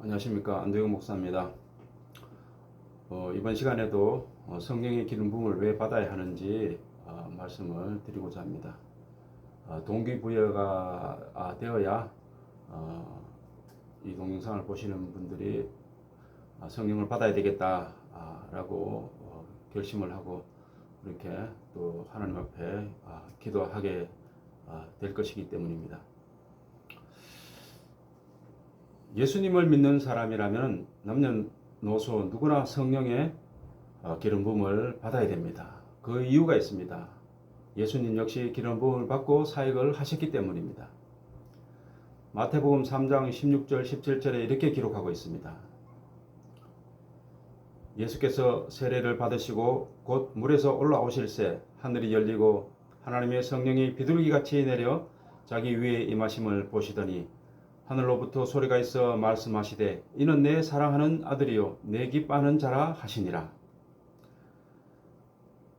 안녕하십니까, 안도영 목사입니다. 이번 시간에도 성령의 기름 부음을 왜 받아야 하는지 말씀을 드리고자 합니다. 동기부여가 되어야 이 동영상을 보시는 분들이 성령을 받아야 되겠다라고 결심을 하고 이렇게 또 하나님 앞에 기도하게 될 것이기 때문입니다. 예수님을 믿는 사람이라면 남녀노소 누구나 성령의 기름 부음을 받아야 됩니다. 그 이유가 있습니다. 예수님 역시 기름 부음을 받고 사역을 하셨기 때문입니다. 마태복음 3장 16절 17절에 이렇게 기록하고 있습니다. 예수께서 세례를 받으시고 곧 물에서 올라오실새 하늘이 열리고 하나님의 성령이 비둘기같이 내려 자기 위에 임하심을 보시더니 하늘로부터 소리가 있어 말씀하시되 이는 내 사랑하는 아들이요 내 기뻐하는 자라 하시니라.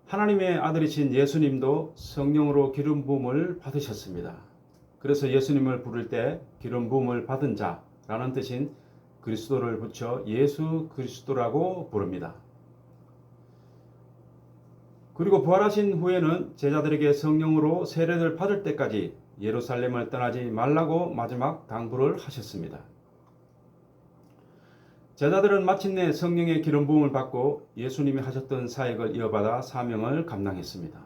하나님의 아들이신 예수님도 성령으로 기름 부음을 받으셨습니다. 그래서 예수님을 부를 때 기름 부음을 받은 자라는 뜻인 그리스도를 붙여 예수 그리스도라고 부릅니다. 그리고 부활하신 후에는 제자들에게 성령으로 세례를 받을 때까지 예루살렘을 떠나지 말라고 마지막 당부를 하셨습니다. 제자들은 마침내 성령의 기름 부음을 받고 예수님이 하셨던 사역을 이어받아 사명을 감당했습니다.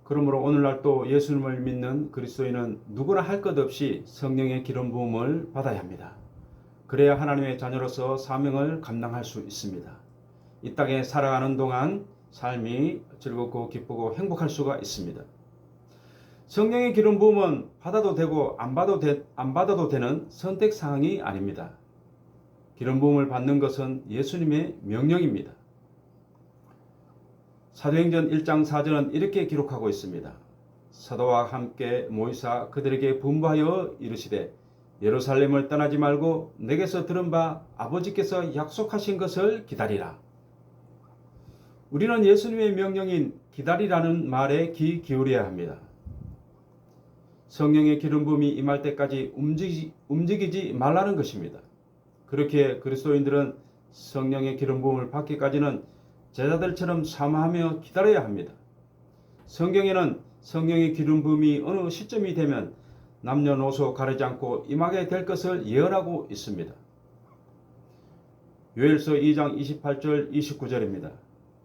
그러므로 오늘날 또 예수님을 믿는 그리스도인은 누구나 할 것 없이 성령의 기름 부음을 받아야 합니다. 그래야 하나님의 자녀로서 사명을 감당할 수 있습니다. 이 땅에 살아가는 동안 삶이 즐겁고 기쁘고 행복할 수가 있습니다. 성령의 기름 부음은 받아도 되고 안 받아도 되는 선택 사항이 아닙니다. 기름 부음을 받는 것은 예수님의 명령입니다. 사도행전 1장 4절은 이렇게 기록하고 있습니다. 사도와 함께 모이사 그들에게 분부하여 이르시되 예루살렘을 떠나지 말고 내게서 들은 바 아버지께서 약속하신 것을 기다리라. 우리는 예수님의 명령인 기다리라는 말에 귀 기울여야 합니다. 성령의 기름 부음이 임할 때까지 움직이지 말라는 것입니다. 그렇게 그리스도인들은 성령의 기름 부음을 받기까지는 제자들처럼 사모하며 기다려야 합니다. 성경에는 성령의 기름 부음이 어느 시점이 되면 남녀노소 가리지 않고 임하게 될 것을 예언하고 있습니다. 요엘서 2장 28절 29절입니다.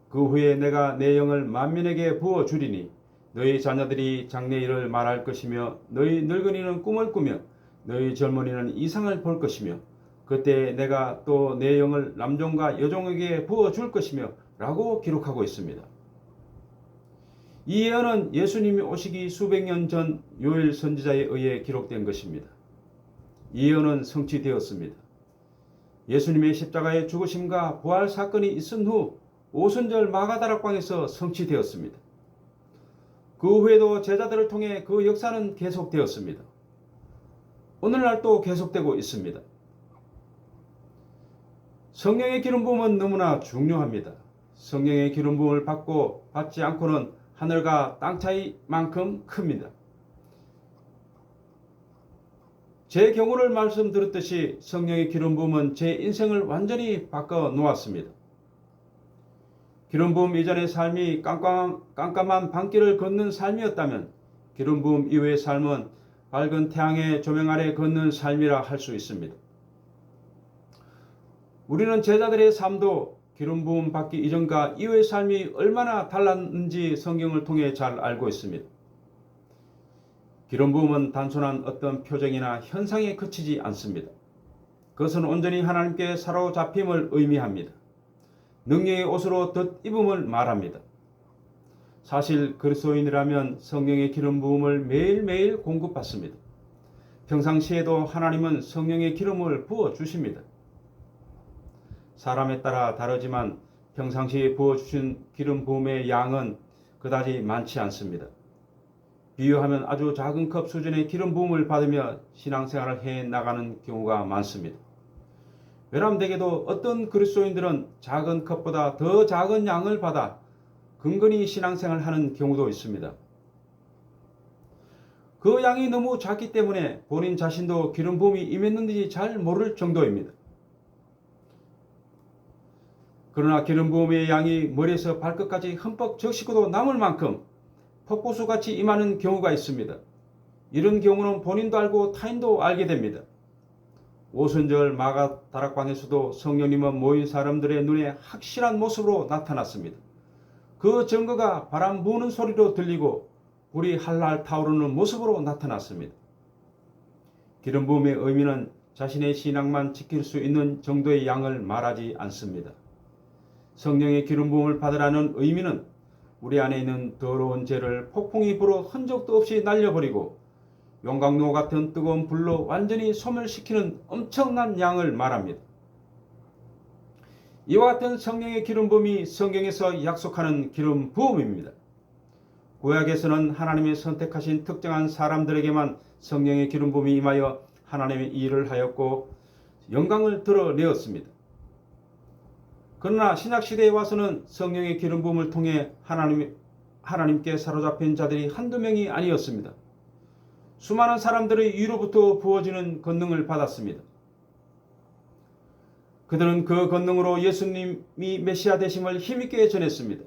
그 후에 내가 내 영을 만민에게 부어 주리니 너희 자녀들이 장래일을 말할 것이며 너희 늙은이는 꿈을 꾸며 너희 젊은이는 이상을 볼 것이며 그때 내가 또 내 영을 남종과 여종에게 부어 줄 것이며 라고 기록하고 있습니다. 이 예언은 예수님이 오시기 수백 년 전 요엘 선지자에 의해 기록된 것입니다. 이 예언은 성취되었습니다. 예수님의 십자가의 죽으심과 부활 사건이 있은 후 오순절 마가다락방에서 성취되었습니다. 그 후에도 제자들을 통해 그 역사는 계속되었습니다. 오늘날 또 계속되고 있습니다. 성령의 기름 부음은 너무나 중요합니다. 성령의 기름 부음을 받지 않고는 하늘과 땅 차이만큼 큽니다. 제 경우를 말씀드렸듯이 성령의 기름 부음은 제 인생을 완전히 바꿔 놓았습니다. 기름 부음 이전의 삶이 깜깜한 밤길을 걷는 삶이었다면 기름 부음 이후의 삶은 밝은 태양의 조명 아래 걷는 삶이라 할 수 있습니다. 우리는 제자들의 삶도 기름 부음 받기 이전과 이후의 삶이 얼마나 달랐는지 성경을 통해 잘 알고 있습니다. 기름 부음은 단순한 어떤 표정이나 현상에 그치지 않습니다. 그것은 온전히 하나님께 사로잡힘을 의미합니다. 능력의 옷으로 덧입음을 말합니다. 사실 그리스도인이라면 성령의 기름 부음을 매일매일 공급받습니다. 평상시에도 하나님은 성령의 기름을 부어 주십니다. 사람에 따라 다르지만 평상시에 부어주신 기름 부음의 양은 그다지 많지 않습니다. 비유하면 아주 작은 컵 수준의 기름 부음을 받으며 신앙생활을 해 나가는 경우가 많습니다. 외람되게도 어떤 그리스도인들은 작은 컵보다 더 작은 양을 받아 근근히 신앙생활을 하는 경우도 있습니다. 그 양이 너무 작기 때문에 본인 자신도 기름 부음이 임했는지 잘 모를 정도입니다. 그러나 기름 부음의 양이 머리에서 발끝까지 흠뻑 적시고도 남을 만큼 폭포수같이 임하는 경우가 있습니다. 이런 경우는 본인도 알고 타인도 알게 됩니다. 오순절 마가다락방에서도 성령님은 모인 사람들의 눈에 확실한 모습으로 나타났습니다. 그 증거가 바람 부는 소리로 들리고 불이 할랄 타오르는 모습으로 나타났습니다. 기름 부음의 의미는 자신의 신앙만 지킬 수 있는 정도의 양을 말하지 않습니다. 성령의 기름 부음을 받으라는 의미는 우리 안에 있는 더러운 죄를 폭풍이 불어 흔적도 없이 날려버리고 용광로 같은 뜨거운 불로 완전히 소멸시키는 엄청난 양을 말합니다. 이와 같은 성령의 기름 부음이 성경에서 약속하는 기름 부음입니다. 구약에서는 하나님의 선택하신 특정한 사람들에게만 성령의 기름 부음이 임하여 하나님의 일을 하였고 영광을 드러내었습니다. 그러나 신약시대에 와서는 성령의 기름 부음을 통해 하나님께 사로잡힌 자들이 한두 명이 아니었습니다. 수많은 사람들의 위로부터 부어지는 권능을 받았습니다. 그들은 그 권능으로 예수님이 메시아 되심을 힘있게 전했습니다.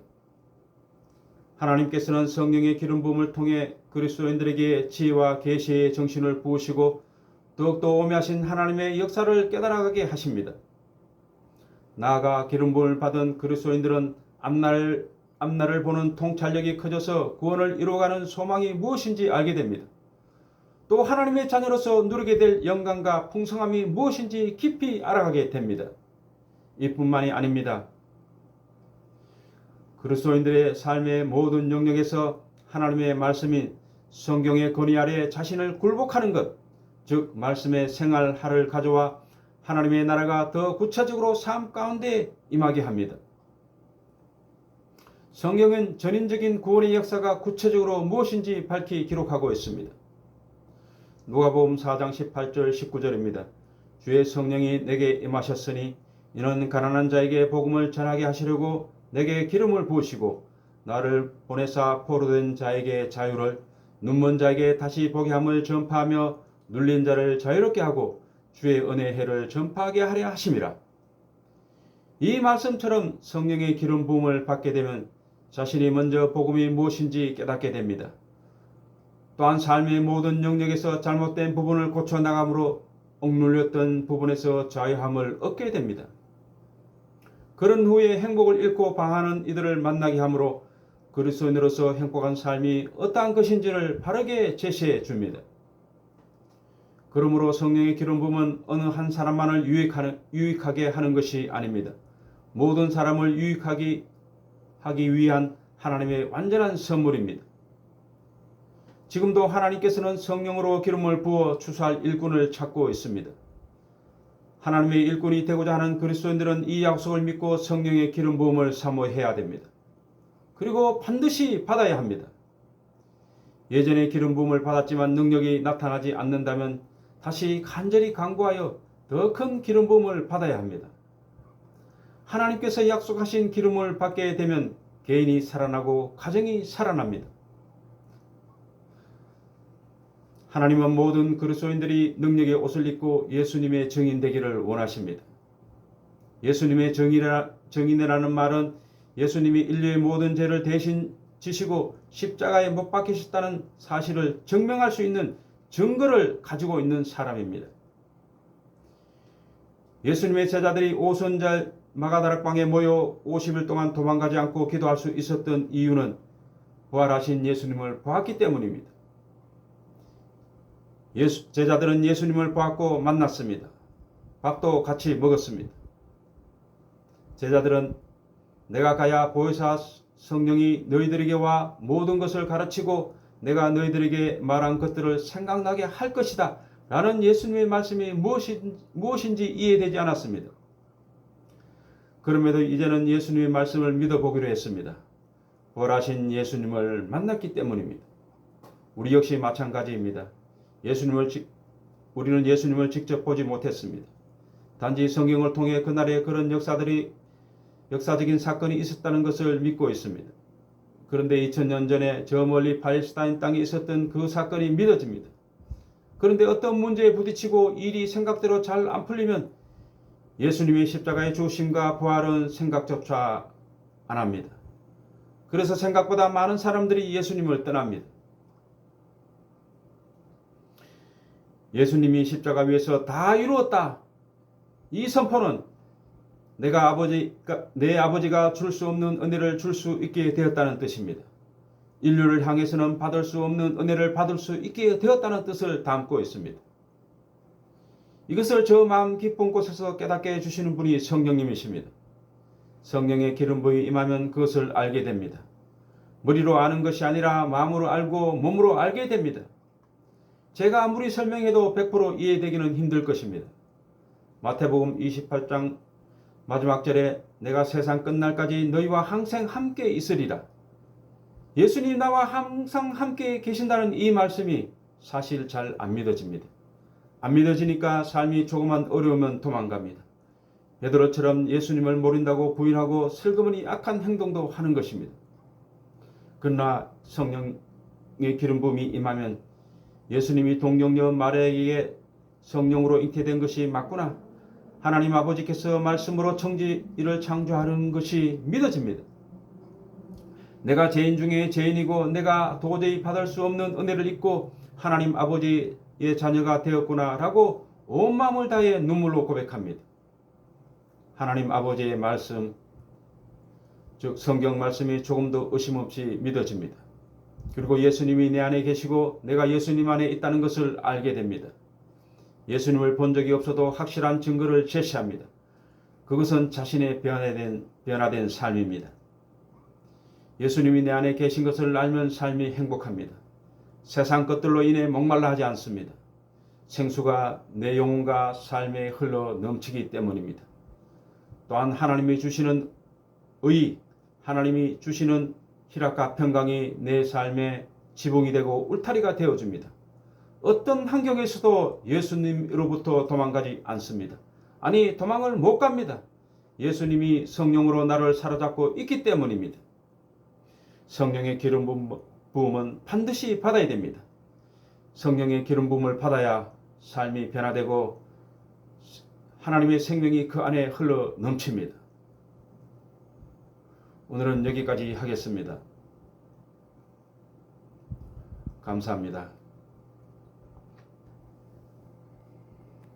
하나님께서는 성령의 기름 부음을 통해 그리스도인들에게 지혜와 계시의 정신을 부으시고 더욱더 오묘하신 하나님의 역사를 깨달아가게 하십니다. 나아가 기름 부음을 받은 그리스도인들은 앞날을 보는 통찰력이 커져서 구원을 이루어가는 소망이 무엇인지 알게 됩니다. 또 하나님의 자녀로서 누리게 될 영광과 풍성함이 무엇인지 깊이 알아가게 됩니다. 이뿐만이 아닙니다. 그리스도인들의 삶의 모든 영역에서 하나님의 말씀인 성경의 권위 아래 자신을 굴복하는 것, 즉 말씀의 생활하를 가져와 하나님의 나라가 더 구체적으로 삶 가운데 임하게 합니다. 성경은 전인적인 구원의 역사가 구체적으로 무엇인지 밝히 기록하고 있습니다. 누가복음 4장 18절 19절입니다. 주의 성령이 내게 임하셨으니 이는 가난한 자에게 복음을 전하게 하시려고 내게 기름을 부으시고 나를 보내사 포로된 자에게 자유를, 눈먼 자에게 다시 보게 함을 전파하며 눌린 자를 자유롭게 하고 주의 은혜의 해를 전파하게 하려 하심이라. 이 말씀처럼 성령의 기름 부음을 받게 되면 자신이 먼저 복음이 무엇인지 깨닫게 됩니다. 또한 삶의 모든 영역에서 잘못된 부분을 고쳐나감으로 억눌렸던 부분에서 자유함을 얻게 됩니다. 그런 후에 행복을 잃고 방황하는 이들을 만나게 하므로 그리스도인으로서 행복한 삶이 어떠한 것인지를 바르게 제시해 줍니다. 그러므로 성령의 기름 부음은 어느 한 사람만을 유익하게 하는 것이 아닙니다. 모든 사람을 유익하게 하기 위한 하나님의 완전한 선물입니다. 지금도 하나님께서는 성령으로 기름을 부어 추수할 일꾼을 찾고 있습니다. 하나님의 일꾼이 되고자 하는 그리스도인들은 이 약속을 믿고 성령의 기름 부음을 사모해야 됩니다. 그리고 반드시 받아야 합니다. 예전에 기름 부음을 받았지만 능력이 나타나지 않는다면 다시 간절히 간구하여 더 큰 기름 부음을 받아야 합니다. 하나님께서 약속하신 기름을 받게 되면 개인이 살아나고 가정이 살아납니다. 하나님은 모든 그리스도인들이 능력의 옷을 입고 예수님의 증인 되기를 원하십니다. 예수님의 증인이라는 말은 예수님이 인류의 모든 죄를 대신 지시고 십자가에 못 박히셨다는 사실을 증명할 수 있는 증거를 가지고 있는 사람입니다. 예수님의 제자들이 오순절 마가다락방에 모여 50일 동안 도망가지 않고 기도할 수 있었던 이유는 부활하신 예수님을 보았기 때문입니다. 제자들은 예수님을 보았고 만났습니다. 밥도 같이 먹었습니다. 제자들은 내가 가야 보혜사 성령이 너희들에게 와 모든 것을 가르치고 내가 너희들에게 말한 것들을 생각나게 할 것이다 라는 예수님의 말씀이 무엇인지 이해되지 않았습니다. 그럼에도 이제는 예수님의 말씀을 믿어보기로 했습니다. 부활하신 예수님을 만났기 때문입니다. 우리 역시 마찬가지입니다. 우리는 예수님을 직접 보지 못했습니다. 단지 성경을 통해 그날에 그런 역사적인 사건이 있었다는 것을 믿고 있습니다. 그런데 2000년 전에 저 멀리 팔레스타인 땅에 있었던 그 사건이 믿어집니다. 그런데 어떤 문제에 부딪히고 일이 생각대로 잘 안 풀리면 예수님의 십자가의 죽으심과 부활은 생각조차 안 합니다. 그래서 생각보다 많은 사람들이 예수님을 떠납니다. 예수님이 십자가 위에서 다 이루었다. 이 선포는 내 아버지가 줄 수 없는 은혜를 줄 수 있게 되었다는 뜻입니다. 인류를 향해서는 받을 수 없는 은혜를 받을 수 있게 되었다는 뜻을 담고 있습니다. 이것을 저 마음 깊은 곳에서 깨닫게 해주시는 분이 성령님이십니다. 성령의 기름 부음이 임하면 그것을 알게 됩니다. 머리로 아는 것이 아니라 마음으로 알고 몸으로 알게 됩니다. 제가 아무리 설명해도 100% 이해되기는 힘들 것입니다. 마태복음 28장 마지막 절에 내가 세상 끝날까지 너희와 항상 함께 있으리라. 예수님 나와 항상 함께 계신다는 이 말씀이 사실 잘 안 믿어집니다. 안 믿어지니까 삶이 조금만 어려우면 도망갑니다. 베드로처럼 예수님을 모른다고 부인하고 슬그머니 악한 행동도 하는 것입니다. 그러나 성령의 기름 부음이 임하면 예수님이 동정녀 마리아에게 성령으로 잉태된 것이 맞구나. 하나님 아버지께서 말씀으로 천지를 창조하는 것이 믿어집니다. 내가 죄인 중에 죄인이고 내가 도저히 받을 수 없는 은혜를 입고 하나님 아버지의 자녀가 되었구나 라고 온 마음을 다해 눈물로 고백합니다. 하나님 아버지의 말씀, 즉 성경 말씀이 조금도 의심 없이 믿어집니다. 그리고 예수님이 내 안에 계시고 내가 예수님 안에 있다는 것을 알게 됩니다. 예수님을 본 적이 없어도 확실한 증거를 제시합니다. 그것은 자신의 변화된 삶입니다. 예수님이 내 안에 계신 것을 알면 삶이 행복합니다. 세상 것들로 인해 목말라 하지 않습니다. 생수가 내 영혼과 삶에 흘러 넘치기 때문입니다. 또한 하나님이 주시는 의, 하나님이 주시는 희락과 평강이 내 삶의 지붕이 되고 울타리가 되어줍니다. 어떤 환경에서도 예수님으로부터 도망가지 않습니다. 아니, 도망을 못 갑니다. 예수님이 성령으로 나를 사로잡고 있기 때문입니다. 성령의 기름 부음은 반드시 받아야 됩니다. 성령의 기름 부음을 받아야 삶이 변화되고 하나님의 생명이 그 안에 흘러 넘칩니다. 오늘은 여기까지 하겠습니다. 감사합니다.